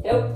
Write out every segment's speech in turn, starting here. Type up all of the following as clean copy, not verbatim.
Nope.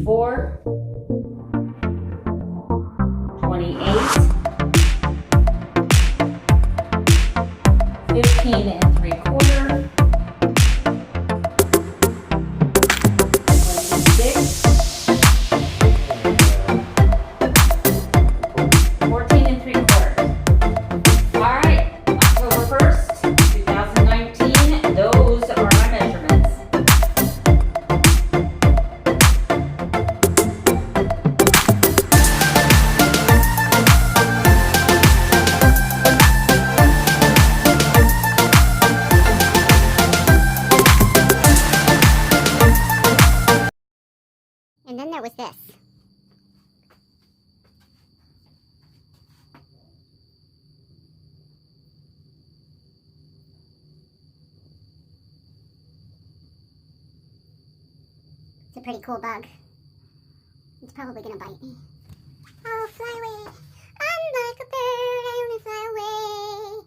Four, 28, 15 and 3/4, 26, 14 and 3/4. All right, October 1st, 2019, those are my measurements. And then there was this. It's a pretty cool bug. It's probably gonna bite me. Oh, fly away. I'm like a bird, I only fly away.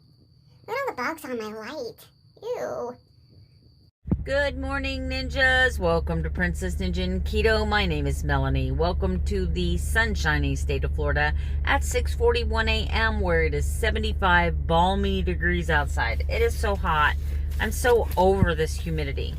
Look at all the bugs on my light. Ew. Good morning, ninjas. Welcome to Princess Ninja and Keto. My name is Melanie. Welcome to the sunshiny state of Florida at 6:41 a.m. where it is 75 balmy degrees outside. It is so hot. I'm so over this humidity.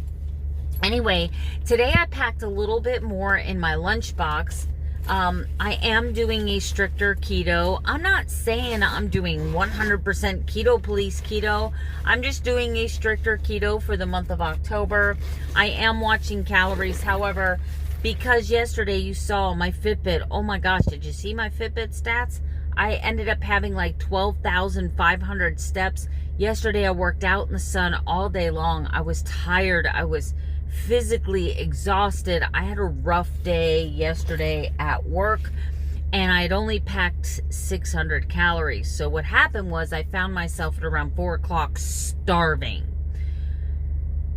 Anyway, today I packed a little bit more in my lunchbox. I am doing a stricter keto. I'm not saying I'm doing 100% keto police keto. I'm just doing a stricter keto for the month of October. I am watching calories. However, because yesterday you saw my Fitbit, oh my gosh, did you see my Fitbit stats? I ended up having like 12,500 steps. Yesterday I worked out in the sun all day long. I was tired. I was physically exhausted. I had a rough day yesterday at work and I had only packed 600 calories. So what happened was I found myself at around 4 o'clock starving.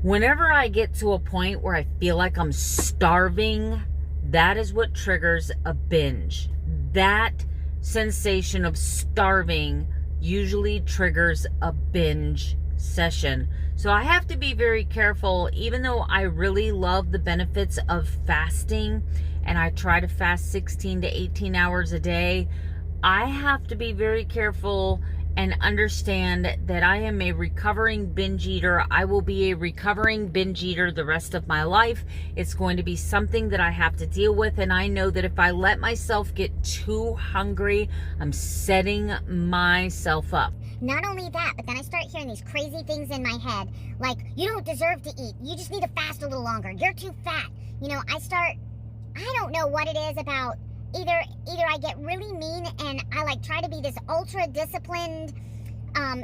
Whenever I get to a point where I feel like I'm starving, that is what triggers a binge. That sensation of starving usually triggers a binge session. So I have to be very careful, even though I really love the benefits of fasting and I try to fast 16 to 18 hours a day. I have to be very careful and understand that I am a recovering binge eater. I will be a recovering binge eater the rest of my life. It's going to be something that I have to deal with, and I know that if I let myself get too hungry, I'm setting myself up. Not only that, but then I start hearing these crazy things in my head, like, you don't deserve to eat. You just need to fast a little longer. You're too fat. You know, I don't know what it is about. Either I get really mean and I like try to be this ultra disciplined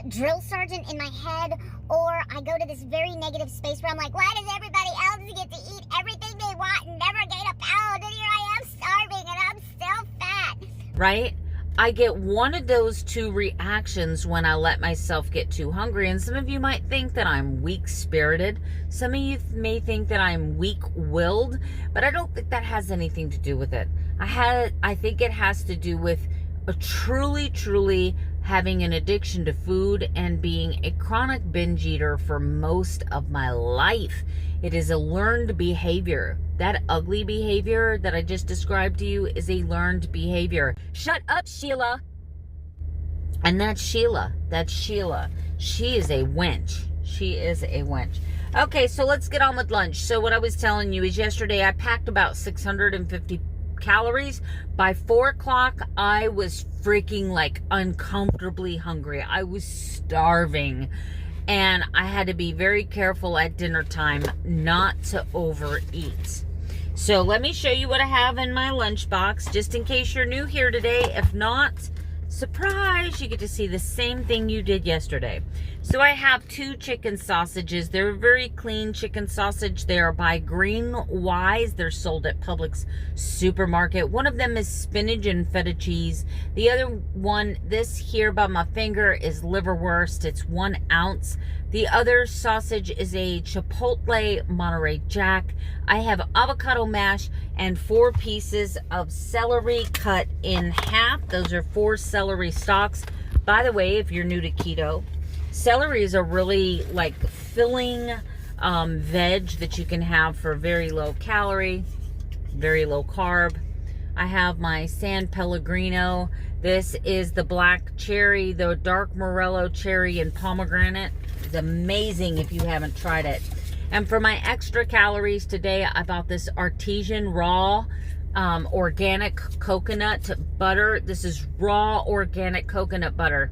drill sergeant in my head, or I go to this very negative space where I'm like, why does everybody else get to eat everything they want and never gain a pound? And here I am starving and I'm still fat. Right? I get one of those two reactions when I let myself get too hungry. And some of you might think that I'm weak-spirited. Some of you may think that I'm weak-willed, but I don't think that has anything to do with it. I think it has to do with a truly having an addiction to food and being a chronic binge eater for most of my life. It is a learned behavior. That ugly behavior that I just described to you is a learned behavior. Shut up, Sheila. And that's Sheila. She is a wench. Okay, so let's get on with lunch. So what I was telling you is yesterday I packed about 650 calories. By 4 o'clock, I was freaking like uncomfortably hungry. I was starving. And I had to be very careful at dinner time not to overeat. So let me show you what I have in my lunchbox, just in case you're new here today. If not, surprise, you get to see the same thing you did yesterday. So I have 2 chicken sausages. They're very clean chicken sausage. They are by Green Wise. They're sold at Publix supermarket. One of them is spinach and feta cheese. The other one, this here by my finger, is liverwurst. It's 1 ounce. The other sausage is a Chipotle Monterey Jack. I have avocado mash and 4 pieces of celery cut in half. Those are 4 celery stalks. By the way, if you're new to keto, celery is a really like filling veg that you can have for very low calorie, very low carb. I have my San Pellegrino. This is the black cherry, the dark morello cherry and pomegranate. It's amazing if you haven't tried it. And for my extra calories today, I bought this artesian raw organic coconut butter. This is raw organic coconut butter.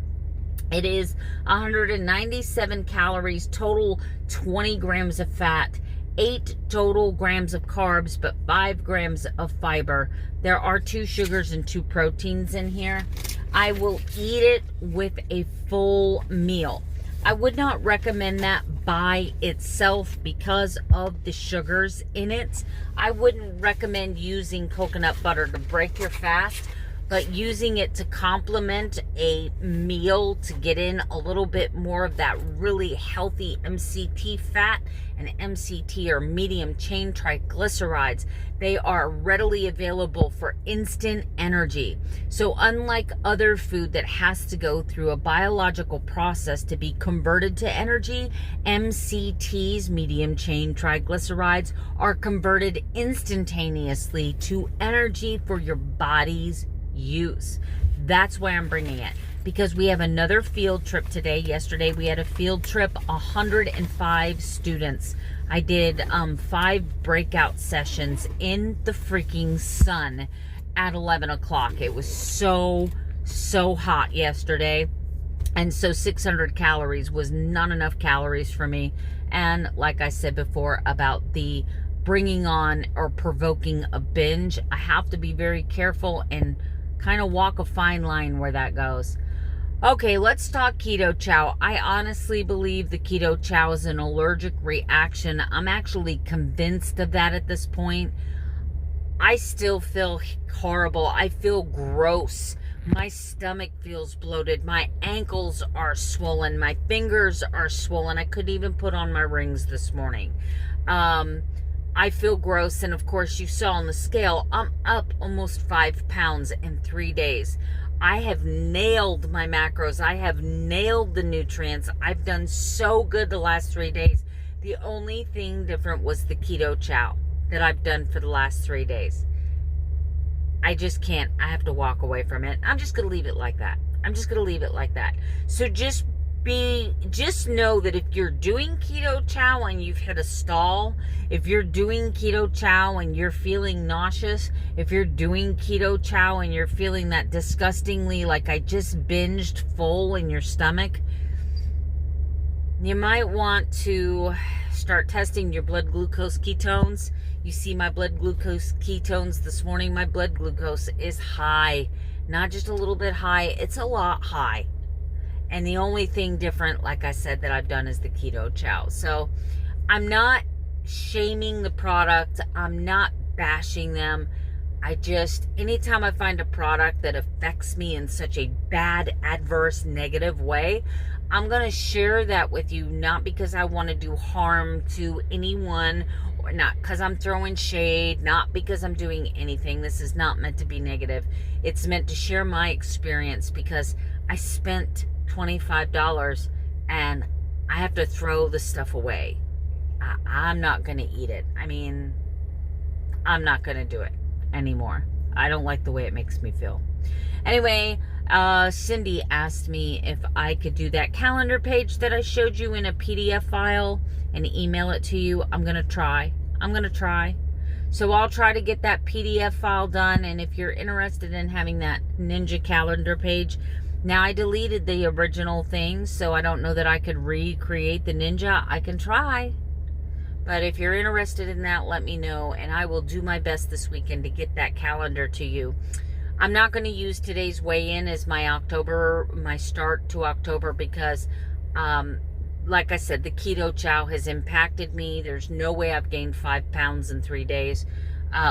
It is 197 calories, total 20 grams of fat, 8 total grams of carbs, but 5 grams of fiber. There are 2 sugars and 2 proteins in here. I will eat it with a full meal. I would not recommend that by itself because of the sugars in it. I wouldn't recommend using coconut butter to break your fast, but using it to complement a meal to get in a little bit more of that really healthy MCT fat. And MCT are medium chain triglycerides. They are readily available for instant energy. So unlike other food that has to go through a biological process to be converted to energy, MCTs, medium chain triglycerides, are converted instantaneously to energy for your body's use. That's why I'm bringing it, because we have another field trip today. Yesterday we had a field trip, 105 students. I did 5 breakout sessions in the freaking sun at 11 o'clock. It was so hot yesterday, and so 600 calories was not enough calories for me. And like I said before about the bringing on or provoking a binge, I have to be very careful and kind of walk a fine line where that goes. Okay, let's talk keto chow. I honestly believe the keto chow is an allergic reaction. I'm actually convinced of that at this point. I still feel horrible. I feel gross. My stomach feels bloated. My ankles are swollen. My fingers are swollen. I couldn't even put on my rings this morning. I feel gross, and of course you saw on the scale, I'm up almost 5 pounds in 3 days. I have nailed my macros. I have nailed the nutrients. I've done so good the last 3 days. The only thing different was the keto chow that I've done for the last 3 days. I just can't. I have to walk away from it. I'm just going to leave it like that. I'm just going to leave it like that. So just know that if you're doing keto chow and you've hit a stall, if you're doing keto chow and you're feeling nauseous, if you're doing keto chow and you're feeling that disgustingly like I just binged full in your stomach, you might want to start testing your blood glucose ketones. You see my blood glucose ketones this morning. My blood glucose is high. Not just a little bit high, it's a lot high. And the only thing different, like I said, that I've done is the keto chow. So I'm not shaming the product. I'm not bashing them. I just, anytime I find a product that affects me in such a bad, adverse, negative way, I'm going to share that with you, not because I want to do harm to anyone, or not because I'm throwing shade, not because I'm doing anything. This is not meant to be negative. It's meant to share my experience, because I spent $25 and I have to throw the stuff away. I'm not going to eat it. I mean, I'm not going to do it anymore. I don't like the way it makes me feel. Anyway, Cindy asked me if I could do that calendar page that I showed you in a PDF file and email it to you. I'm going to try. So I'll try to get that PDF file done. And if you're interested in having that Ninja calendar page, now I deleted the original thing, so I don't know that I could recreate the Ninja. I can try. But if you're interested in that, let me know. And I will do my best this weekend to get that calendar to you. I'm not going to use today's weigh-in as my start to October because, like I said, the keto chow has impacted me. There's no way I've gained 5 pounds in 3 days.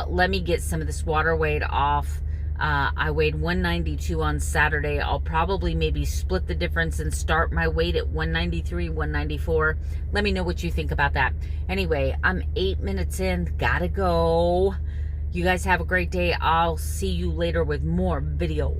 Let me get some of this water weight off. I weighed 192 on Saturday. I'll probably maybe split the difference and start my weight at 193, 194. Let me know what you think about that. Anyway, I'm 8 minutes in. Gotta go. You guys have a great day. I'll see you later with more video.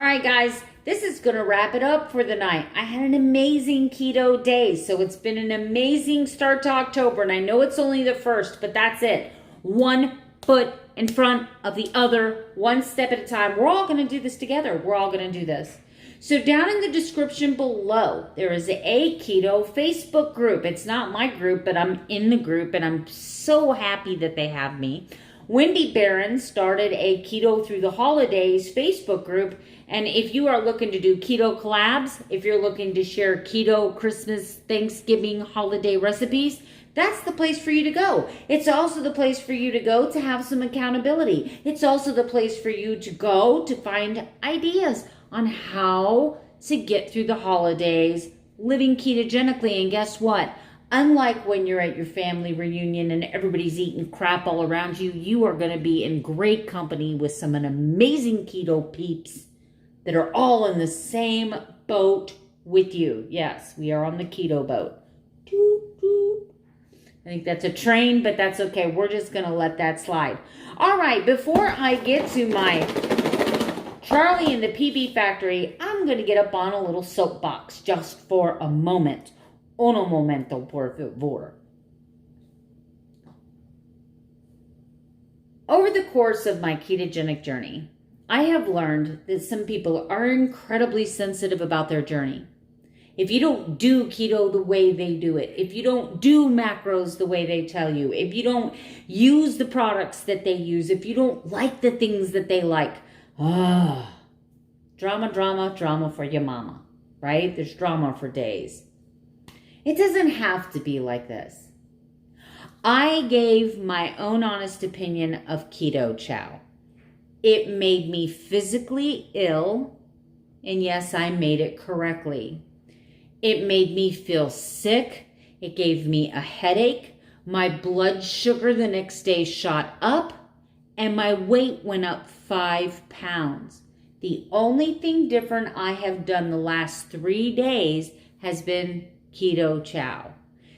All right, guys, this is going to wrap it up for the night. I had an amazing keto day, so it's been an amazing start to October, and I know it's only the 1st, but that's it. One foot in front of the other, one step at a time. We're all going to do this together. We're all going to do this. So down in the description below, there is a keto Facebook group. It's not my group, but I'm in the group, and I'm so happy that they have me. Wendy Barron started a Keto Through the Holidays Facebook group. And if you are looking to do keto collabs, if you're looking to share keto Christmas, Thanksgiving, holiday recipes, that's the place for you to go. It's also the place for you to go to have some accountability. It's also the place for you to go to find ideas on how to get through the holidays living ketogenically. And guess what? Unlike when you're at your family reunion and everybody's eating crap all around you, you are going to be in great company with some amazing keto peeps that are all in the same boat with you. Yes, we are on the keto boat. Doop, doop. I think that's a train, but that's okay. We're just going to let that slide. All right, before I get to my Charlie and the PB Factory, I'm going to get up on a little soapbox just for a moment. Uno momento, por favor. Over the course of my ketogenic journey, I have learned that some people are incredibly sensitive about their journey. If you don't do keto the way they do it, if you don't do macros the way they tell you, if you don't use the products that they use, if you don't like the things that they like, drama, drama, drama for your mama, right? There's drama for days. It doesn't have to be like this. I gave my own honest opinion of keto chow. It made me physically ill, and yes, I made it correctly. It made me feel sick. It gave me a headache. My blood sugar the next day shot up, and my weight went up 5 pounds. The only thing different I have done the last 3 days has been keto chow.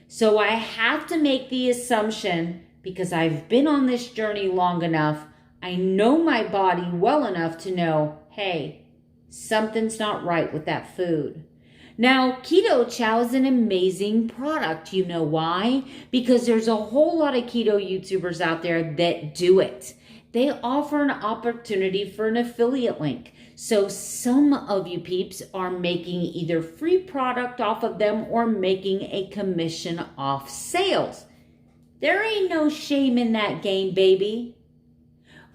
So I have to make the assumption, because I've been on this journey long enough, I know my body well enough to know, hey, something's not right with that food. Now, keto chow is an amazing product. You know why? Because there's a whole lot of keto YouTubers out there that do it. They offer an opportunity for an affiliate link. So some of you peeps are making either free product off of them or making a commission off sales. There ain't no shame in that game, baby.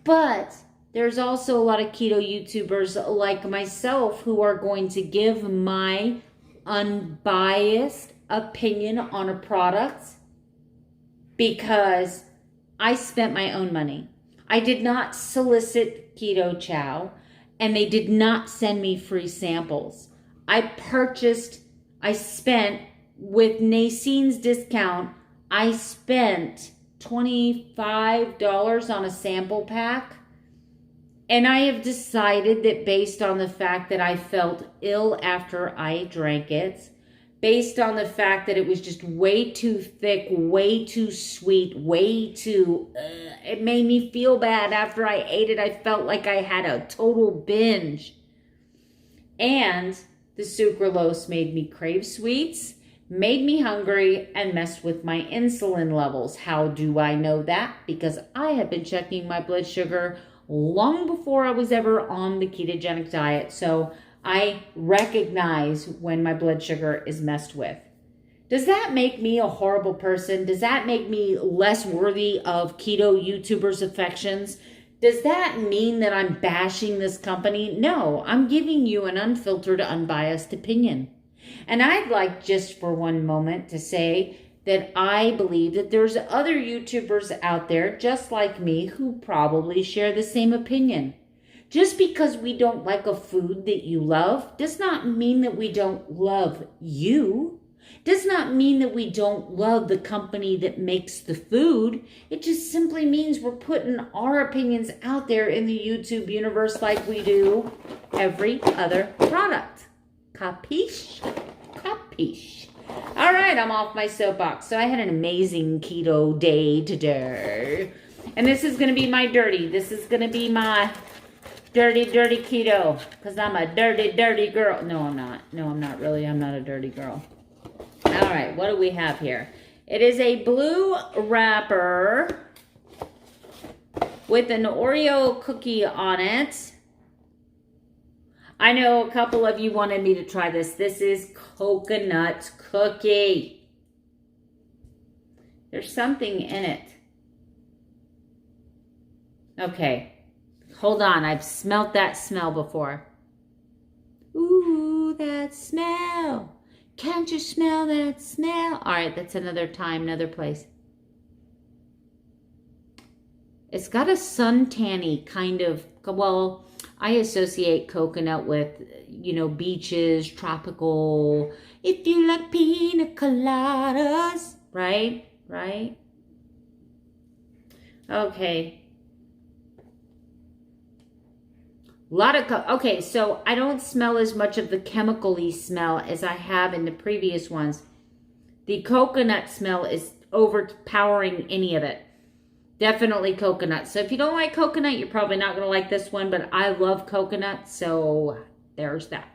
But there's also a lot of keto YouTubers like myself who are going to give my unbiased opinion on a product because I spent my own money. I did not solicit keto chow, and they did not send me free samples. I spent, with Nacine's discount, I spent $25 on a sample pack. And I have decided that based on the fact that I felt ill after I drank it, based on the fact that it was just way too thick, way too sweet, way too, it made me feel bad. After I ate it, I felt like I had a total binge. And the sucralose made me crave sweets, made me hungry, and messed with my insulin levels. How do I know that? Because I have been checking my blood sugar long before I was ever on the ketogenic diet. So I recognize when my blood sugar is messed with. Does that make me a horrible person? Does that make me less worthy of keto YouTubers' affections? Does that mean that I'm bashing this company? No, I'm giving you an unfiltered, unbiased opinion. And I'd like just for one moment to say that I believe that there's other YouTubers out there just like me who probably share the same opinion. Just because we don't like a food that you love does not mean that we don't love you. Does not mean that we don't love the company that makes the food. It just simply means we're putting our opinions out there in the YouTube universe like we do every other product. Capiche? Capiche. All right, I'm off my soapbox. So I had an amazing keto day today. And this is going to be my dirty. This is going to be my dirty keto. Because I'm a dirty girl. No, I'm not. No, I'm not really. I'm not a dirty girl. All right, what do we have here? It is a blue wrapper with an Oreo cookie on it. I know a couple of you wanted me to try this. This is coconut cookie. There's something in it. Okay, hold on. I've smelt that smell before. Ooh, that smell. Can't you smell that smell? All right, that's another time, another place. It's got a suntanny kind of, well, I associate coconut with, you know, beaches, tropical. If you like pina coladas, right? Right? Okay. Okay, so I don't smell as much of the chemical-y smell as I have in the previous ones. The coconut smell is overpowering any of it. Definitely coconut. So if you don't like coconut, you're probably not going to like this one, but I love coconut, so there's that.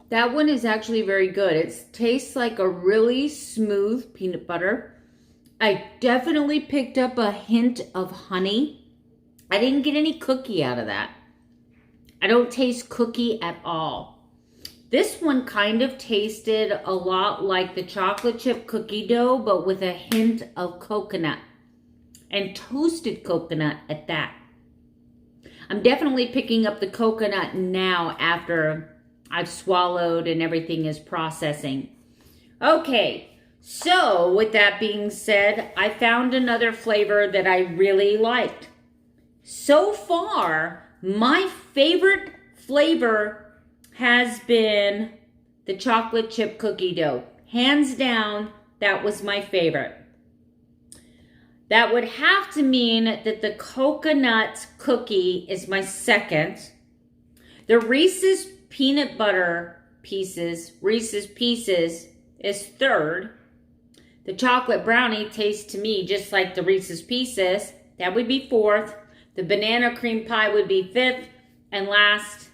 That one is actually very good. It tastes like a really smooth peanut butter. I definitely picked up a hint of honey. I didn't get any cookie out of that. I don't taste cookie at all. This one kind of tasted a lot like the chocolate chip cookie dough, but with a hint of coconut. And toasted coconut at that. I'm definitely picking up the coconut now after I've swallowed and everything is processing. Okay, so with that being said, I found another flavor that I really liked. So far, my favorite flavor has been the chocolate chip cookie dough. Hands down, that was my favorite. That would have to mean that the coconut cookie is my second. The Reese's peanut butter pieces, Reese's Pieces, is third. The chocolate brownie tastes to me just like the Reese's Pieces. That would be fourth. The banana cream pie would be fifth. And last,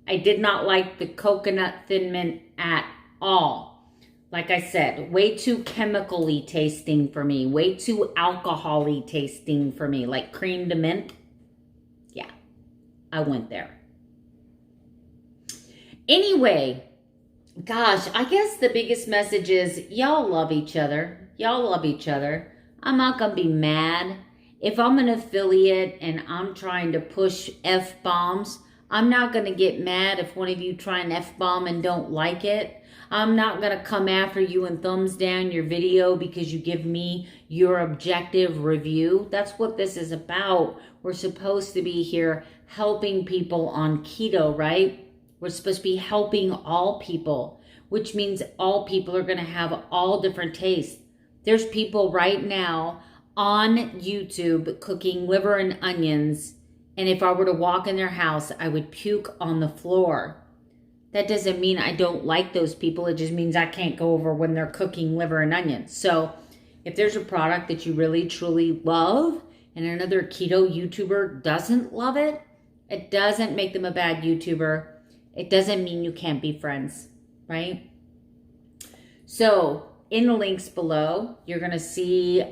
I did not like the coconut Thin Mint at all. Like I said, way too chemically tasting for me. Way too alcohol-y tasting for me. Like cream de mint. Yeah, I went there. Anyway, gosh, I guess the biggest message is y'all love each other. Y'all love each other. I'm not going to be mad. If I'm an affiliate and I'm trying to push FBombs, I'm not going to get mad if one of you try an FBomb and don't like it. I'm not going to come after you and thumbs down your video because you give me your objective review. That's what this is about. We're supposed to be here helping people on keto, right? We're supposed to be helping all people. which means all people are going to have all different tastes. There's people right now on YouTube cooking liver and onions, and if I were to walk in their house, I would puke on the floor. That doesn't mean I don't like those people. It just means I can't go over when they're cooking liver and onions. So if there's a product that you really, truly love and another keto YouTuber doesn't love it, it doesn't make them a bad YouTuber. It doesn't mean you can't be friends, right? So in the links below, you're going to see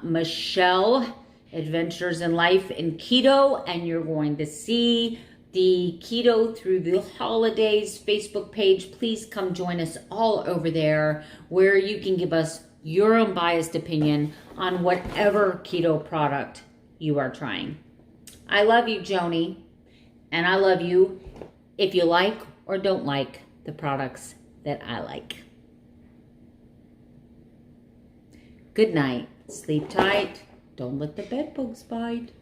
Michelle, Adventures in Life in Keto, and you're going to see the Keto Through the Holidays Facebook page. Please come join us all over there, where you can give us your unbiased opinion on whatever keto product you are trying. I love you, Joni, and I love you if you like or don't like the products that I like. Good night. Sleep tight. Don't let the bed bugs bite.